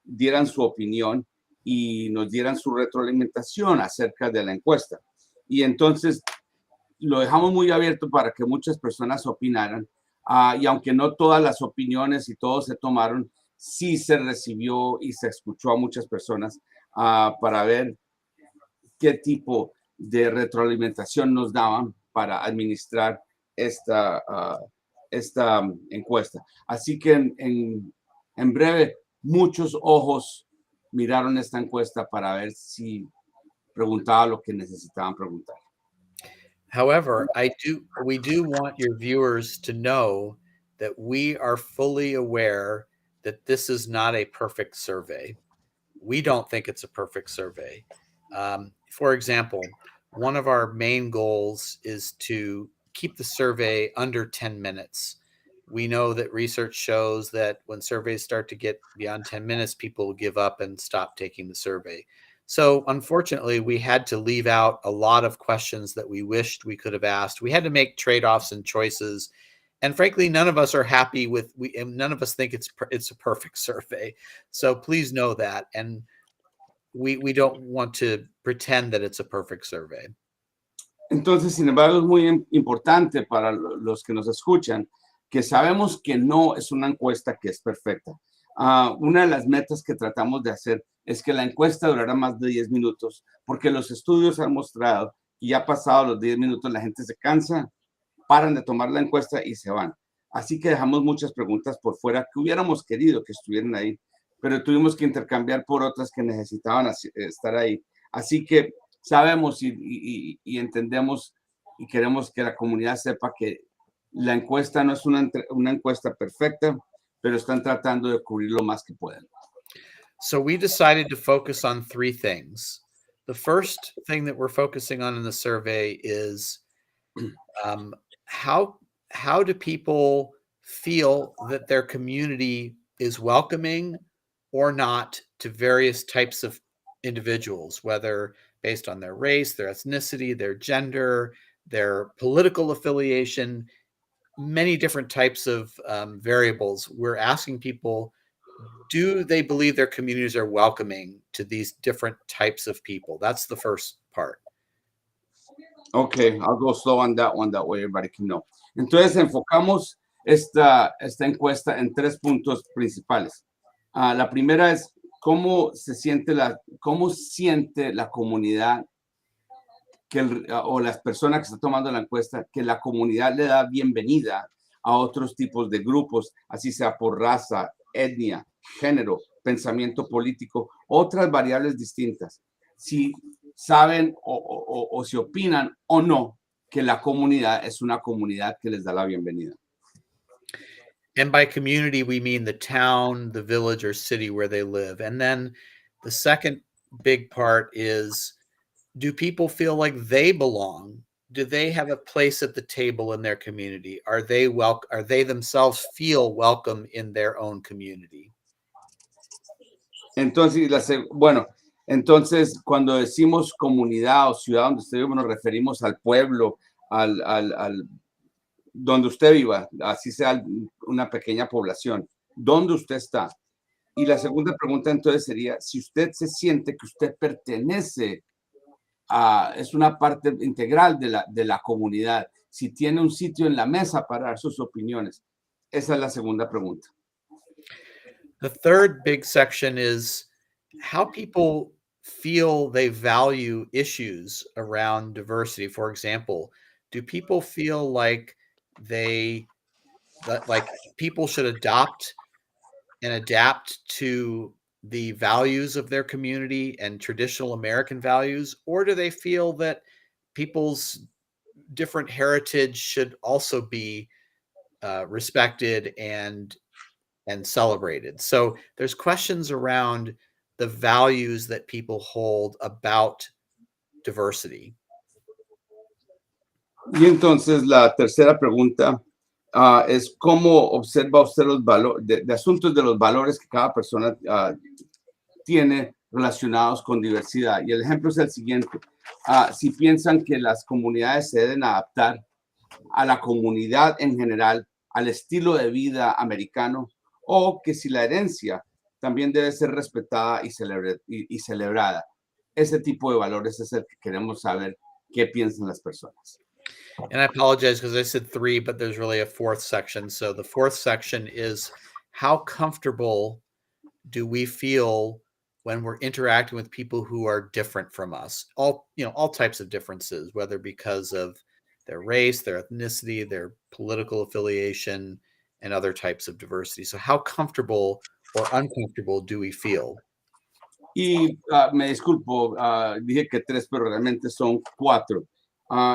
dieran su opinión y nos dieran su retroalimentación acerca de la encuesta. Y entonces lo dejamos muy abierto para que muchas personas opinaran. Y aunque no todas las opiniones y todos se tomaron, sí se recibió y se escuchó a muchas personas para ver qué tipo de retroalimentación nos daban para administrar esta encuesta. Así que en breve, muchos ojos miraron esta encuesta para ver si preguntaba lo que necesitaban preguntar. However, we do want your viewers to know that we are fully aware that this is not a perfect survey. We don't think it's a perfect survey. For example, one of our main goals is to keep the survey under 10 minutes. We know that research shows that when surveys start to get beyond 10 minutes, people give up and stop taking the survey. So unfortunately, we had to leave out a lot of questions that we wished we could have asked. We had to make trade-offs and choices. And frankly, none of us are happy and none of us think it's a perfect survey. So please know that. And we don't want to pretend that it's a perfect survey. Entonces, sin embargo, es muy importante para los que nos escuchan que sabemos que no es una encuesta que es perfecta. Una de las metas que tratamos de hacer es que la encuesta durara más de 10 minutos, porque los estudios han mostrado que ya pasados los 10 minutos la gente se cansa, paran de tomar la encuesta y se van. Así que dejamos muchas preguntas por fuera que hubiéramos querido que estuvieran ahí, pero tuvimos que intercambiar por otras que necesitaban estar ahí. Así que sabemos y entendemos y queremos que la comunidad sepa que la encuesta no es una encuesta perfecta, pero están tratando de cubrir lo más que pueden. So we decided to focus on three things. The first thing that we're focusing on in the survey is how do people feel that their community is welcoming or not to various types of individuals, whether based on their race, their ethnicity, their gender, their political affiliation, many different types of variables. We're asking people, do they believe their communities are welcoming to these different types of people? That's the first part. Okay, I'll go slow on that one, that way everybody can know. Entonces enfocamos esta encuesta en 3 puntos principales. La primera es cómo siente la comunidad o las personas que están tomando la encuesta, que la comunidad le da bienvenida a otros tipos de grupos, así sea por raza, etnia, género, pensamiento político, otras variables distintas. Si saben o si opinan o no que la comunidad es una comunidad que les da la bienvenida. And by community, we mean the town, the village, or city where they live. And then the second big part is, do people feel like they belong? Do they have a place at the table in their community? Are they themselves feel welcome in their own community? Entonces, cuando decimos comunidad o ciudad donde usted vive, nos referimos al pueblo, al donde usted viva, así sea una pequeña población, donde usted está. Y la segunda pregunta entonces sería, si usted se siente que usted pertenece es una parte integral de la comunidad, si tiene un sitio en la mesa para dar sus opiniones. Esa es la segunda pregunta. The third big section is how people feel they value issues around diversity. For example, do people feel like people should adopt and adapt to the values of their community and traditional American values, or do they feel that people's different heritage should also be respected and celebrated? So there's questions around the values that people hold about diversity. Y entonces la tercera pregunta es cómo observa usted los valores de asuntos de los valores que cada persona tiene relacionados con diversidad. Y el ejemplo es el siguiente. Si piensan que las comunidades se deben adaptar a la comunidad en general, al estilo de vida americano, o que si la herencia también debe ser respetada y celebrada. Ese tipo de valores es el que queremos saber qué piensan las personas. And I apologize because I said 3, but there's really a 4th section. So the 4th section is, how comfortable do we feel when we're interacting with people who are different from us? All types of differences, whether because of their race, their ethnicity, their political affiliation, and other types of diversity. So how comfortable or uncomfortable do we feel? Y me disculpo, dije que 3, pero realmente son 4.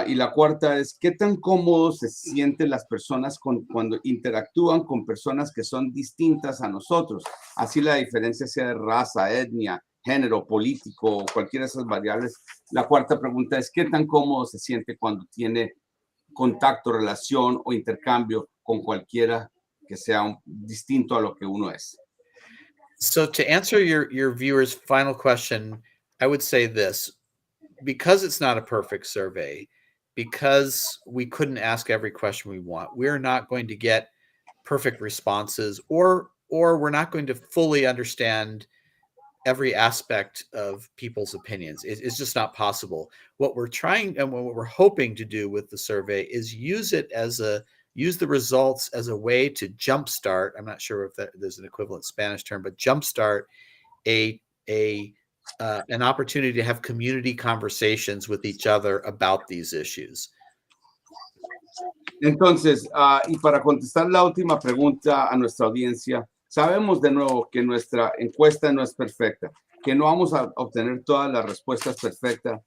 Y la cuarta es, ¿qué tan cómodos se sienten las personas cuando interactúan con personas que son distintas a nosotros? Así la diferencia sea de raza, etnia, género, político, cualquiera de esas variables. La cuarta pregunta es, ¿qué tan cómodo se siente cuando tiene contacto, relación o intercambio con cualquiera que sea distinto a lo que uno es? So to answer your viewer's final question, I would say this. Because it's not a perfect survey, because we couldn't ask every question we want, we're not going to get perfect responses, or we're not going to fully understand every aspect of people's opinions. It's just not possible. What we're trying and what we're hoping to do with the survey is use it as a use the results as a way to jumpstart. I'm not sure if there's an equivalent Spanish term, but jumpstart an opportunity to have community conversations with each other about these issues. Entonces, y para contestar la última pregunta a nuestra audiencia, sabemos de nuevo que nuestra encuesta no es perfecta, que no vamos a obtener todas las respuestas perfectas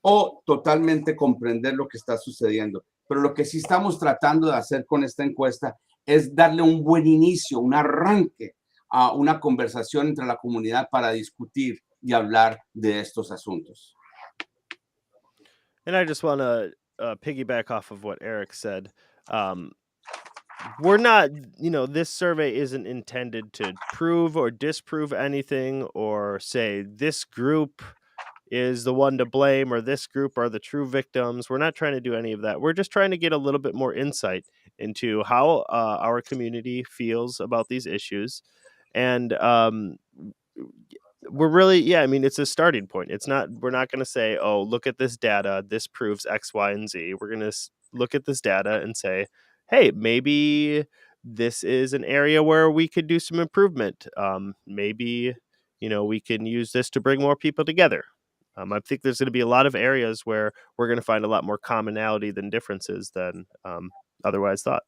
o totalmente comprender lo que está sucediendo. Pero lo que sí estamos tratando de hacer con esta encuesta es darle un buen inicio, un arranque a una conversación entre la comunidad para discutir y hablar de estos asuntos. And I just want to piggyback off of what Eric said. We're not, this survey isn't intended to prove or disprove anything or say this group is the one to blame or this group are the true victims. We're not trying to do any of that. We're just trying to get a little bit more insight into how our community feels about these issues. And we're really, it's a starting point. We're not going to say, oh, look at this data, this proves X, Y, and Z. We're going to look at this data and say, hey, maybe this is an area where we could do some improvement. Maybe, we can use this to bring more people together. I think there's going to be a lot of areas where we're going to find a lot more commonality than differences than otherwise thought.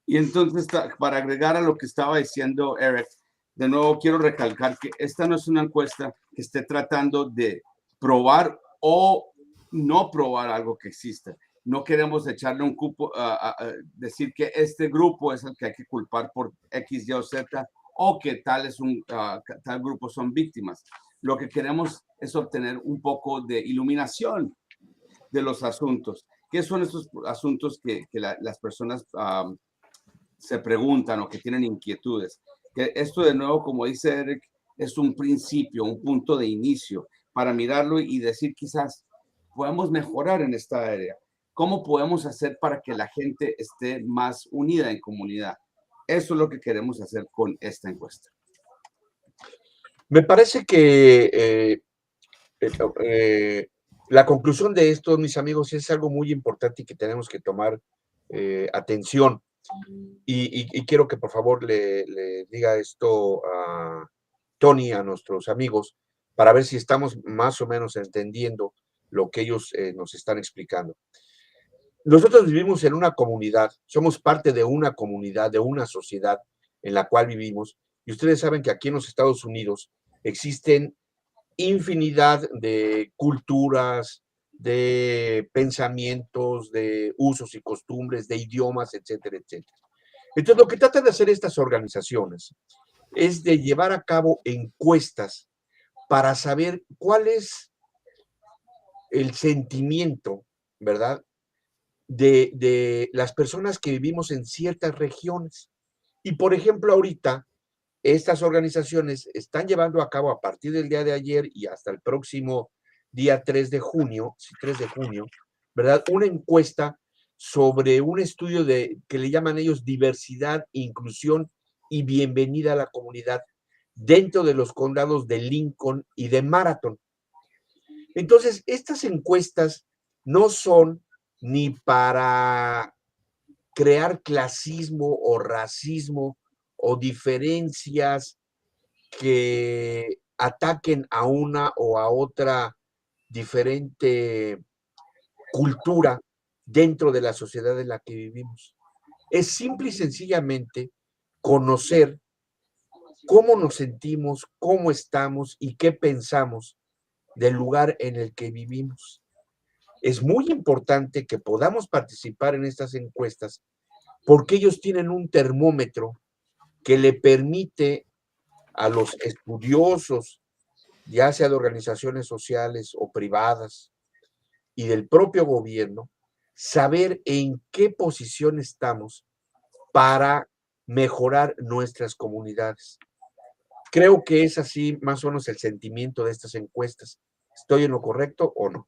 Y entonces, para agregar a lo que estaba diciendo Eric, de nuevo quiero recalcar que esta no es una encuesta que esté tratando de probar o no probar algo que existe. No queremos echarle un cupo, decir que este grupo es el que hay que culpar por X, Y o Z o que tal grupo son víctimas. Lo que queremos es obtener un poco de iluminación de los asuntos. ¿Qué son estos asuntos que las personas se preguntan o que tienen inquietudes? Que esto de nuevo, como dice Eric, es un principio, un punto de inicio para mirarlo y decir quizás podemos mejorar en esta área. ¿Cómo podemos hacer para que la gente esté más unida en comunidad? Eso es lo que queremos hacer con esta encuesta. Me parece que la conclusión de esto, mis amigos, es algo muy importante y que tenemos que tomar atención. Y quiero que por favor le diga esto a Tony, a nuestros amigos, para ver si estamos más o menos entendiendo lo que ellos nos están explicando. Nosotros vivimos en una comunidad, somos parte de una comunidad, de una sociedad en la cual vivimos, y ustedes saben que aquí en los Estados Unidos existen infinidad de culturas, de pensamientos, de usos y costumbres, de idiomas, etcétera, etcétera. Entonces, lo que tratan de hacer estas organizaciones es de llevar a cabo encuestas para saber cuál es el sentimiento, ¿verdad?, de las personas que vivimos en ciertas regiones. Y, por ejemplo, ahorita, estas organizaciones están llevando a cabo a partir del día de ayer y hasta el próximo día 3 de junio, ¿verdad?, una encuesta sobre un estudio que le llaman ellos diversidad, inclusión y bienvenida a la comunidad dentro de los condados de Lincoln y de Marathon. Entonces, estas encuestas no son ni para crear clasismo o racismo o diferencias que ataquen a una o a otra diferente cultura dentro de la sociedad en la que vivimos. Es simple y sencillamente conocer cómo nos sentimos, cómo estamos y qué pensamos del lugar en el que vivimos. Es muy importante que podamos participar en estas encuestas porque ellos tienen un termómetro que le permite a los estudiosos, ya sea de organizaciones sociales o privadas, y del propio gobierno, saber en qué posición estamos para mejorar nuestras comunidades. Creo que es así más o menos el sentimiento de estas encuestas. ¿Estoy en lo correcto o no?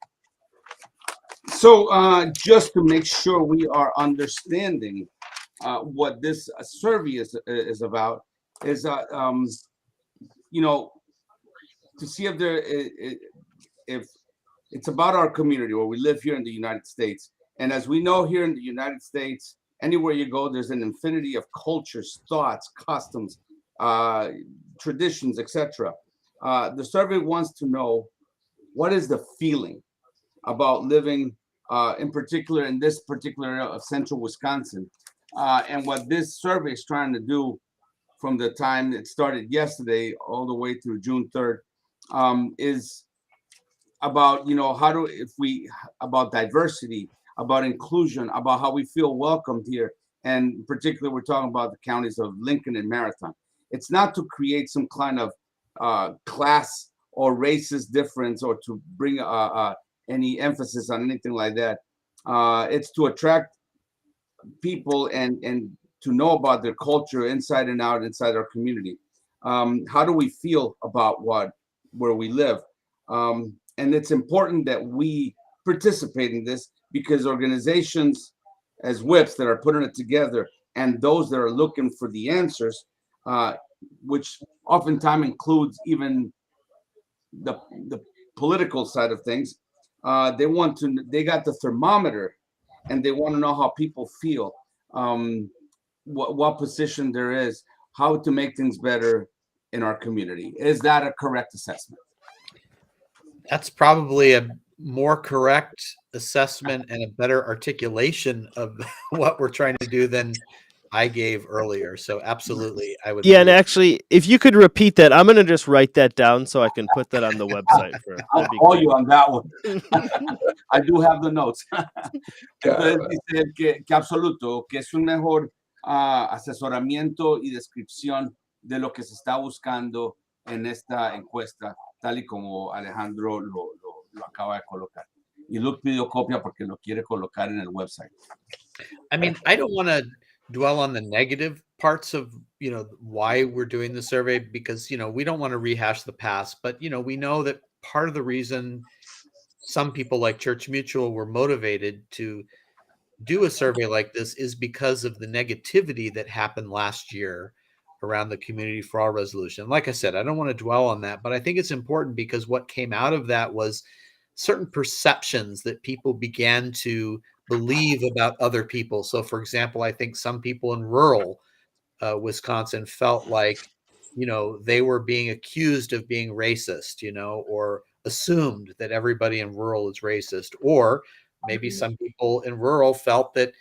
So just to make sure we are understanding what this survey is about is, to see if it's about our community where we live here in the United States. And as we know here in the United States, anywhere you go, there's an infinity of cultures, thoughts, customs, traditions, etc. The survey wants to know, what is the feeling about living, in particular, in this particular area of central Wisconsin? And what this survey is trying to do from the time it started yesterday all the way through June 3rd is about, about diversity, about inclusion, about how we feel welcomed here. And in particular, we're talking about the counties of Lincoln and Marathon. It's not to create some kind of class or racist difference or to bring any emphasis on anything like that. It's to attract people and to know about their culture inside and out, inside our community. How do we feel about where we live? And it's important that we participate in this, because organizations as WIPPS that are putting it together and those that are looking for the answers, which oftentimes includes even the political side of things, they got the thermometer and they want to know how people feel, what position there is, how to make things better in our community. Is that a correct assessment? That's probably a more correct assessment and a better articulation of what we're trying to do than I gave earlier. So absolutely, I would. Yeah, and actually, if you could repeat that, I'm going to just write that down so I can put that on the website. I'll call you on that one. I do have the notes. Entonces dice que absoluto, que es un mejor asesoramiento y descripción de lo que se está buscando en esta encuesta, tal y como Alejandro lo acaba de colocar. Y Luke pidió copia porque lo quiere colocar en el website. I mean, I don't want to dwell on the negative parts of, why we're doing the survey, because, we don't want to rehash the past, but, we know that part of the reason some people like Church Mutual were motivated to do a survey like this is because of the negativity that happened last year around the Community for All resolution. Like I said, I don't want to dwell on that, but I think it's important because what came out of that was certain perceptions that people began to believe about other people. So, for example, I think some people in rural Wisconsin felt like, they were being accused of being racist, or assumed that everybody in rural is racist. Or maybe some people in rural felt that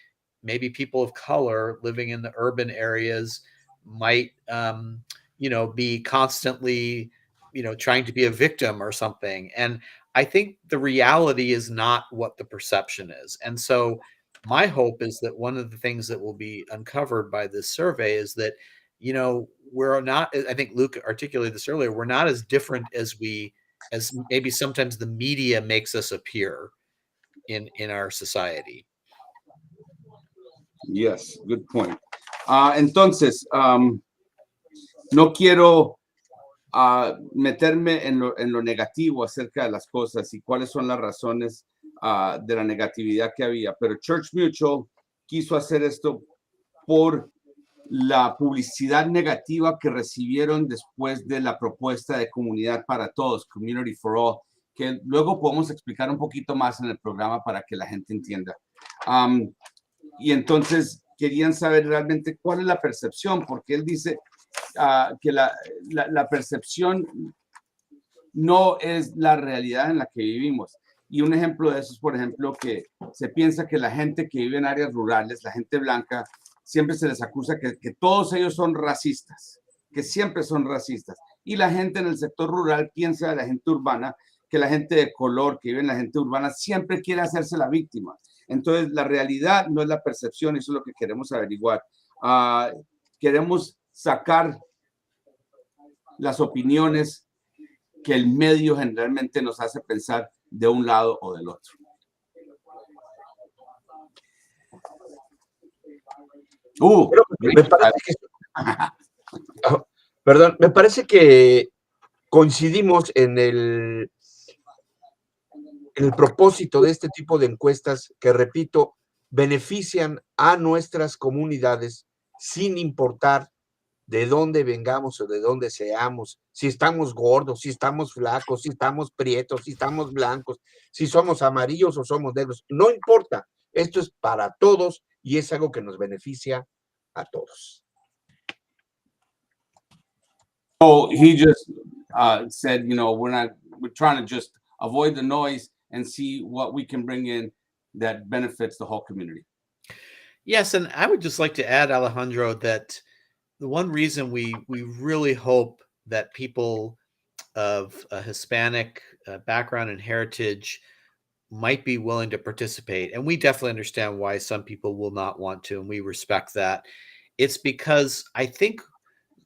maybe people of color living in the urban areas might, be constantly, trying to be a victim or something. And I think the reality is not what the perception is. And so my hope is that one of the things that will be uncovered by this survey is that, we're not, I think Luke articulated this earlier, we're not as different as maybe sometimes the media makes us appear in our society. Yes, good point. Entonces, no quiero meterme en lo negativo acerca de las cosas y cuáles son las razones de la negatividad que había, pero Church Mutual quiso hacer esto por la publicidad negativa que recibieron después de la propuesta de Comunidad para Todos, Community for All, que luego podemos explicar un poquito más en el programa para que la gente entienda. Y entonces querían saber realmente cuál es la percepción, porque él dice que la percepción no es la realidad en la que vivimos. Y un ejemplo de eso es, por ejemplo, que se piensa que la gente que vive en áreas rurales, la gente blanca, siempre se les acusa que todos ellos son racistas, que siempre son racistas. Y la gente en el sector rural piensa de la gente urbana que la gente de color que vive en la gente urbana siempre quiere hacerse la víctima. Entonces, la realidad no es la percepción, eso es lo que queremos averiguar. Queremos sacar las opiniones que el medio generalmente nos hace pensar de un lado o del otro. Me parece que coincidimos en el propósito de este tipo de encuestas que, repito, benefician a nuestras comunidades sin importar de dónde vengamos o de dónde seamos, si estamos gordos, si estamos flacos, si estamos prietos, si estamos blancos, si somos amarillos o somos negros, no importa, esto es para todos y es algo que nos beneficia a todos. So he just said, we're trying to just avoid the noise and see what we can bring in that benefits the whole community. Yes, and I would just like to add, Alejandro, that the one reason we really hope that people of a Hispanic background and heritage might be willing to participate, and we definitely understand why some people will not want to, and we respect that. It's because I think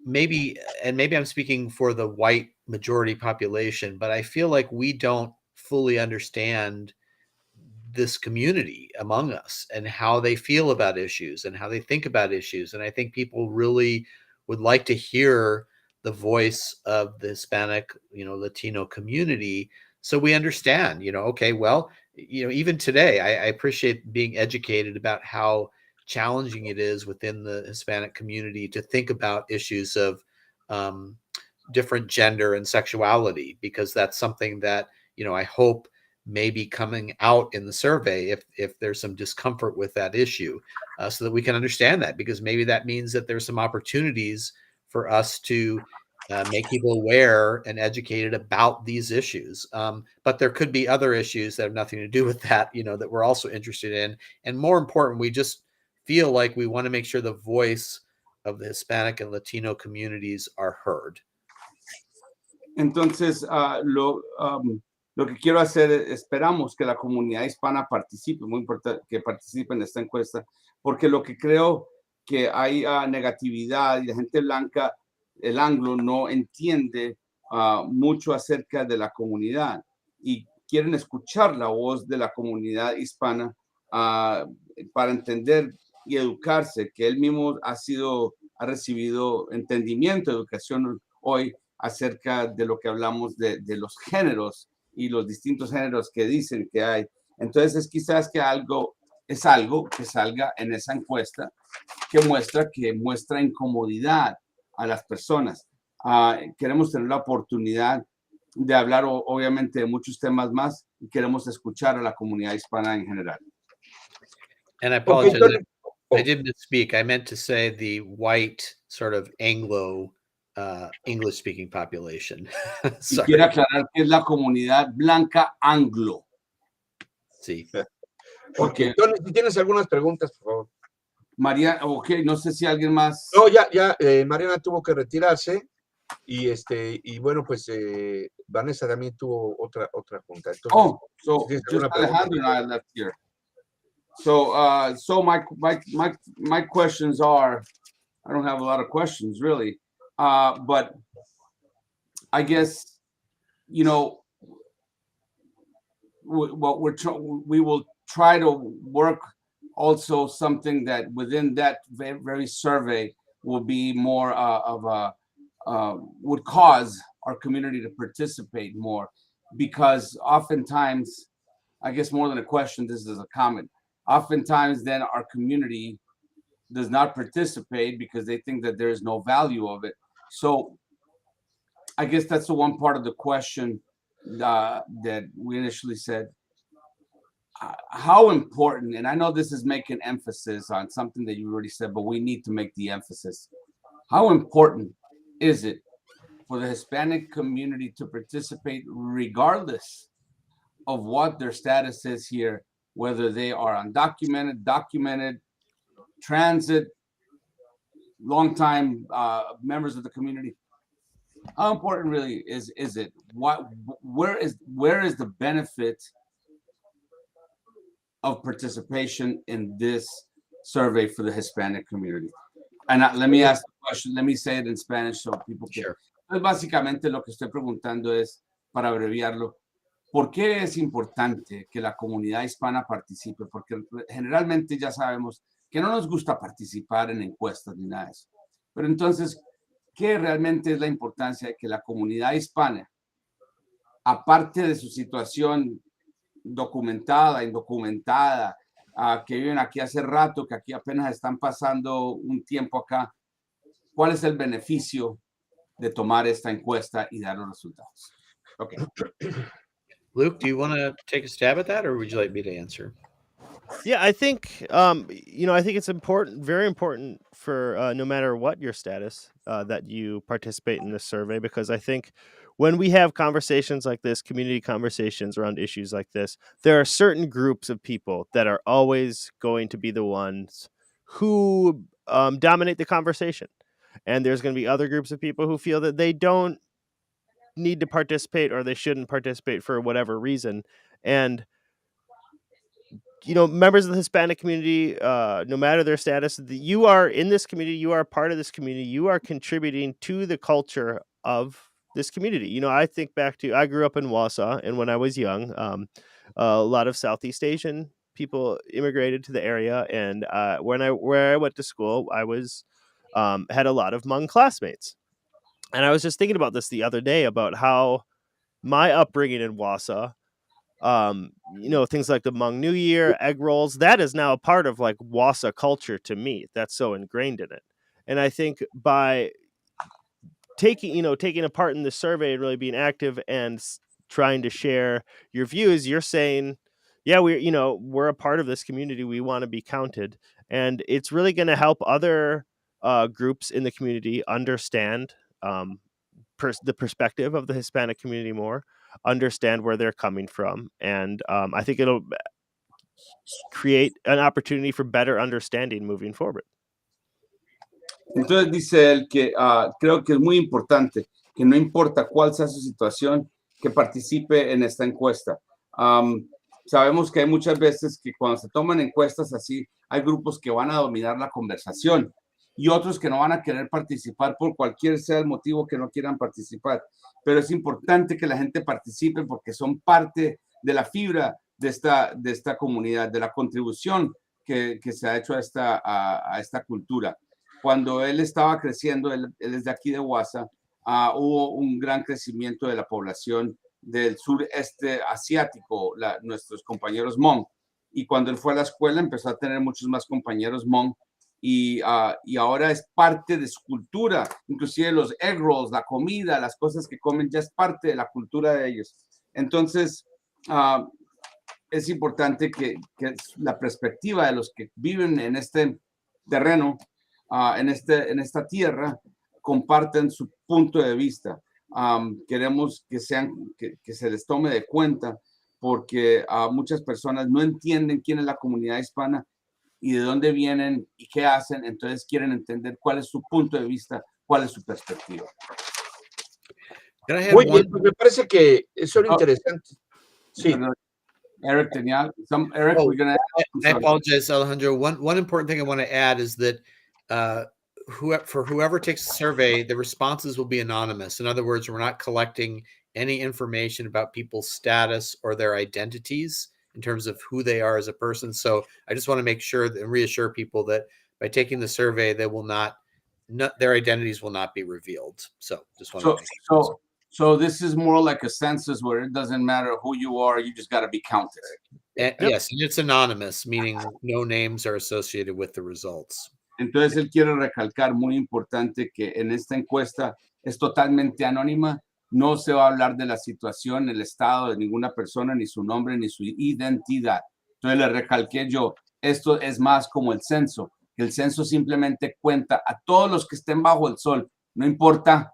maybe I'm speaking for the white majority population, but I feel like we don't fully understand this community among us and how they feel about issues and how they think about issues. And I think people really would like to hear the voice of the Hispanic, Latino community. So we understand, okay, well, even today, I appreciate being educated about how challenging it is within the Hispanic community to think about issues of different gender and sexuality, because that's something that, I hope may be coming out in the survey if there's some discomfort with that issue, so that we can understand that, because maybe that means that there's some opportunities for us to make people aware and educated about these issues. But there could be other issues that have nothing to do with that, that we're also interested in. And more important, we just feel like we want to make sure the voice of the Hispanic and Latino communities are heard. Entonces, lo que quiero hacer esperamos que la comunidad hispana participe, muy importante que participe en esta encuesta, porque lo que creo que hay negatividad y la gente blanca, el anglo, no entiende mucho acerca de la comunidad y quieren escuchar la voz de la comunidad hispana para entender y educarse, que él mismo ha recibido entendimiento, educación hoy acerca de lo que hablamos de los géneros y los distintos géneros que dicen que hay. Entonces es quizás que algo que salga en esa encuesta que muestra incomodidad a las personas. Queremos tener la oportunidad de hablar obviamente de muchos temas más y queremos escuchar a la comunidad hispana en general. And I apologize, I did misspeak. I meant to say the white sort of Anglo English speaking population. Y quiero aclarar que es la comunidad blanca anglo. Sí. Porque Tony, si tienes algunas preguntas, por favor. María, no sé si alguien más. No, ya, Mariana tuvo que retirarse y bueno, pues Vanessa también tuvo otra junta. Entonces, so just Alejandro and I left here. So my questions are, I don't have a lot of questions really, but I guess, we will try to work also something that within that very survey will be more would cause our community to participate more, because oftentimes, I guess more than a question, this is a comment, oftentimes then our community does not participate because they think that there is no value of it. So I guess that's the one part of the question that we initially said. How important, and I know this is making emphasis on something that you already said, but we need to make the emphasis. How important is it for the Hispanic community to participate regardless of what their status is here, whether they are undocumented, documented, transit, longtime members of the community? How important really is it? Where is the benefit of participation in this survey for the Hispanic community? And let me ask the question, let me say it in Spanish so people can. Sure. Entonces, básicamente lo que estoy preguntando es, para abreviarlo, ¿por qué es importante que la comunidad hispana participe? Porque generalmente ya sabemos que no nos gusta participar en encuestas ni nada de eso. Pero entonces, ¿qué realmente es la importancia de que la comunidad hispana, aparte de su situación documentada, indocumentada, que viven aquí hace rato, que aquí apenas están pasando un tiempo acá, cuál es el beneficio de tomar esta encuesta y dar los resultados? Okay. Luke, do you want to take a stab at that, or would you like me to answer? Yeah, I think I think it's important, very important for no matter what your status, that you participate in this survey, because I think when we have conversations like this, community conversations around issues like this, there are certain groups of people that are always going to be the ones who dominate the conversation, and there's going to be other groups of people who feel that they don't need to participate or they shouldn't participate for whatever reason. And members of the Hispanic community, no matter their status, you are in this community, you are part of this community, you are contributing to the culture of this community. I think back to, I grew up in Wausau, and when I was young, a lot of Southeast Asian people immigrated to the area, and where I went to school, I was had a lot of Hmong classmates, and I was just thinking about this the other day about how my upbringing in Wausau, things like the Hmong New Year, egg rolls, that is now a part of like Wausau culture to me. That's so ingrained in it. And I think by taking a part in the survey and really being active and trying to share your views, you're saying, yeah, we're a part of this community. We want to be counted. And it's really going to help other groups in the community understand the perspective of the Hispanic community more, understand where they're coming from, and I think it'll create an opportunity for better understanding moving forward. Entonces dice él que creo que es muy importante que no importa cuál sea su situación, que participe en esta encuesta. Sabemos que hay muchas veces que cuando se toman encuestas así, hay grupos que van a dominar la conversación y otros que no van a querer participar por cualquier sea el motivo que no quieran participar. Pero es importante que la gente participe porque son parte de la fibra de esta comunidad, de la contribución que se ha hecho a esta cultura. Cuando él estaba creciendo, él es de aquí de Wausau, hubo un gran crecimiento de la población del sureste asiático, nuestros compañeros Hmong. Y cuando él fue a la escuela, empezó a tener muchos más compañeros Hmong. Y ahora es parte de su cultura, inclusive los egg rolls, la comida, las cosas que comen, ya es parte de la cultura de ellos. Entonces, es importante que la perspectiva de los que viven en este terreno, en esta tierra, comparten su punto de vista. Queremos que se les tome de cuenta, porque muchas personas no entienden quién es la comunidad hispana y de dónde vienen y qué hacen, entonces quieren entender cuál es su punto de vista, cuál es su perspectiva. Muy bien, pues me parece que son interesantes. Sí. Eric, we're gonna I apologize, Alejandro. One important thing I want to add is that for whoever takes the survey, the responses will be anonymous. In other words, we're not collecting any information about people's status or their identities in terms of who they are as a person. So I just want to make sure and reassure people that by taking the survey, they will not their identities will not be revealed. So just want to make sure. So this is more like a census where it doesn't matter who you are, you just got to be counted. Yes, and it's anonymous, meaning no names are associated with the results. Entonces él quiere recalcar, muy importante, que en esta encuesta es totalmente anónima, no se va a hablar de la situación, el estado de ninguna persona, ni su nombre, ni su identidad. Entonces le recalqué yo, esto es más como el censo, que el censo simplemente cuenta a todos los que estén bajo el sol, no importa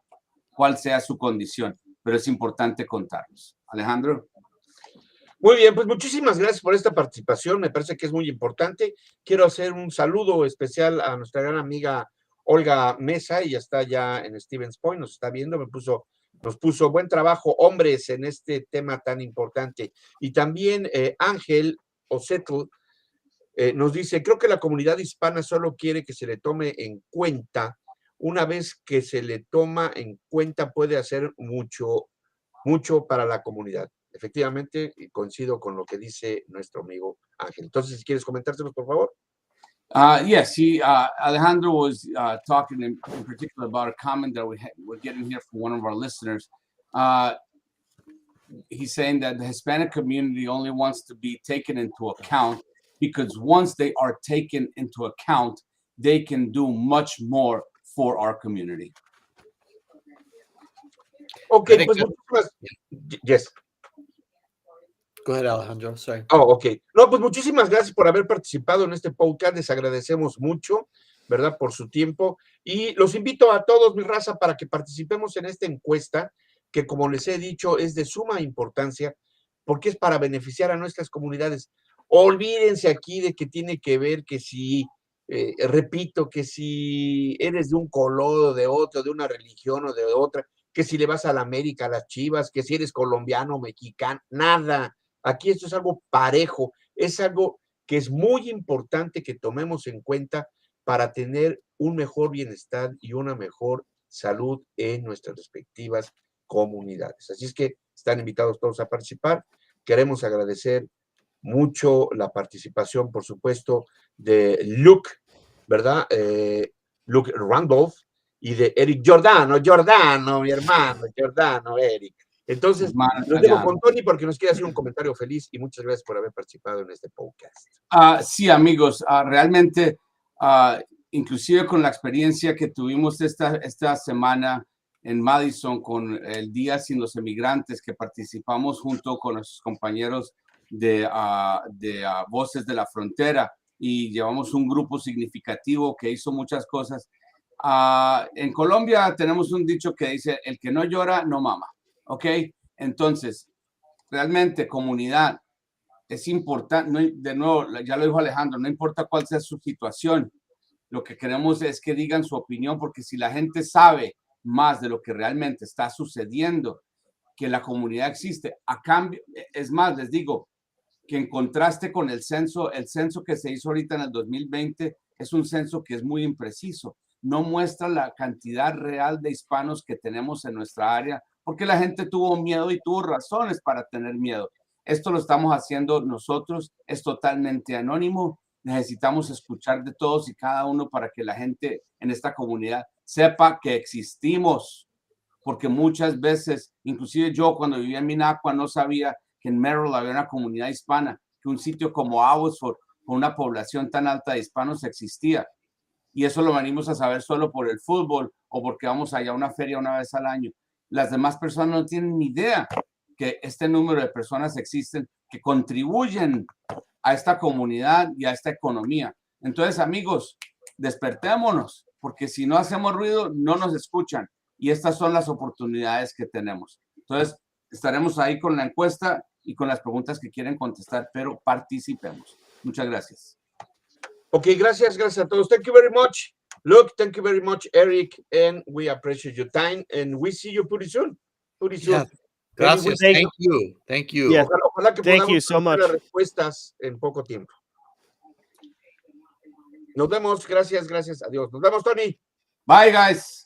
cuál sea su condición, pero es importante contarlos. Alejandro. Muy bien, pues muchísimas gracias por esta participación, me parece que es muy importante. Quiero hacer un saludo especial a nuestra gran amiga Olga Mesa, ella está ya en Stevens Point, nos está viendo, nos puso buen trabajo, hombres, en este tema tan importante. Y también Ángel Osetl nos dice, creo que la comunidad hispana solo quiere que se le tome en cuenta. Una vez que se le toma en cuenta, puede hacer mucho para la comunidad. Efectivamente, coincido con lo que dice nuestro amigo Ángel. Entonces, si quieres comentárselos, por favor. Yes, Alejandro was talking in particular about a comment that we're getting here from one of our listeners. He's saying that the Hispanic community only wants to be taken into account because once they are taken into account, they can do much more for our community. Okay, pues, yes. Go ahead, Alejandro. Sorry. Oh, ok. No, pues muchísimas gracias por haber participado en este podcast. Les agradecemos mucho, ¿verdad? Por su tiempo. Y los invito a todos, mi raza, para que participemos en esta encuesta, que como les he dicho, es de suma importancia, porque es para beneficiar a nuestras comunidades. Olvídense aquí de que tiene que ver que si, repito, que si eres de un color o de otro, de una religión o de otra, que si le vas a la América, a las Chivas, que si eres colombiano o mexicano, nada. Aquí esto es algo parejo, es algo que es muy importante que tomemos en cuenta para tener un mejor bienestar y una mejor salud en nuestras respectivas comunidades. Así es que están invitados todos a participar. Queremos agradecer mucho la participación, por supuesto, de Luke, ¿verdad? Luke Randolph y de Eric Giordano, mi hermano, Giordano, Eric. Entonces, los dejo con Tony porque nos quiere hacer un comentario feliz y muchas gracias por haber participado en este podcast. Sí, amigos, realmente, inclusive con la experiencia que tuvimos esta semana en Madison con el Día Sin los Emigrantes, que participamos junto con nuestros compañeros de Voces de la Frontera y llevamos un grupo significativo que hizo muchas cosas. En Colombia tenemos un dicho que dice, el que no llora, no mama. ¿Ok? Entonces, realmente, comunidad, es importante, no, de nuevo, ya lo dijo Alejandro, no importa cuál sea su situación, lo que queremos es que digan su opinión, porque si la gente sabe más de lo que realmente está sucediendo, que la comunidad existe, a cambio, es más, les digo, que en contraste con el censo que se hizo ahorita en el 2020 es un censo que es muy impreciso, no muestra la cantidad real de hispanos que tenemos en nuestra área, porque la gente tuvo miedo y tuvo razones para tener miedo. Esto lo estamos haciendo nosotros, es totalmente anónimo, necesitamos escuchar de todos y cada uno para que la gente en esta comunidad sepa que existimos, porque muchas veces, inclusive yo cuando vivía en Minacua no sabía que en Merrill había una comunidad hispana, que un sitio como Abbotsford, con una población tan alta de hispanos, existía. Y eso lo venimos a saber solo por el fútbol o porque vamos allá a una feria una vez al año. Las demás personas no tienen ni idea que este número de personas existen que contribuyen a esta comunidad y a esta economía. Entonces, amigos, despertémonos, porque si no hacemos ruido, no nos escuchan. Y estas son las oportunidades que tenemos. Entonces, estaremos ahí con la encuesta y con las preguntas que quieren contestar, pero participemos. Muchas gracias. Ok, gracias a todos. Thank you very much. Look, thank you very much, Eric, and we appreciate your time, and we see you pretty soon. Yeah. Gracias. Thank you. Thank you. Yeah. Ojalá que Thank podamos you so much. las respuestas en poco tiempo. Nos vemos. Gracias. Adiós. Nos vemos, Tony. Bye, guys.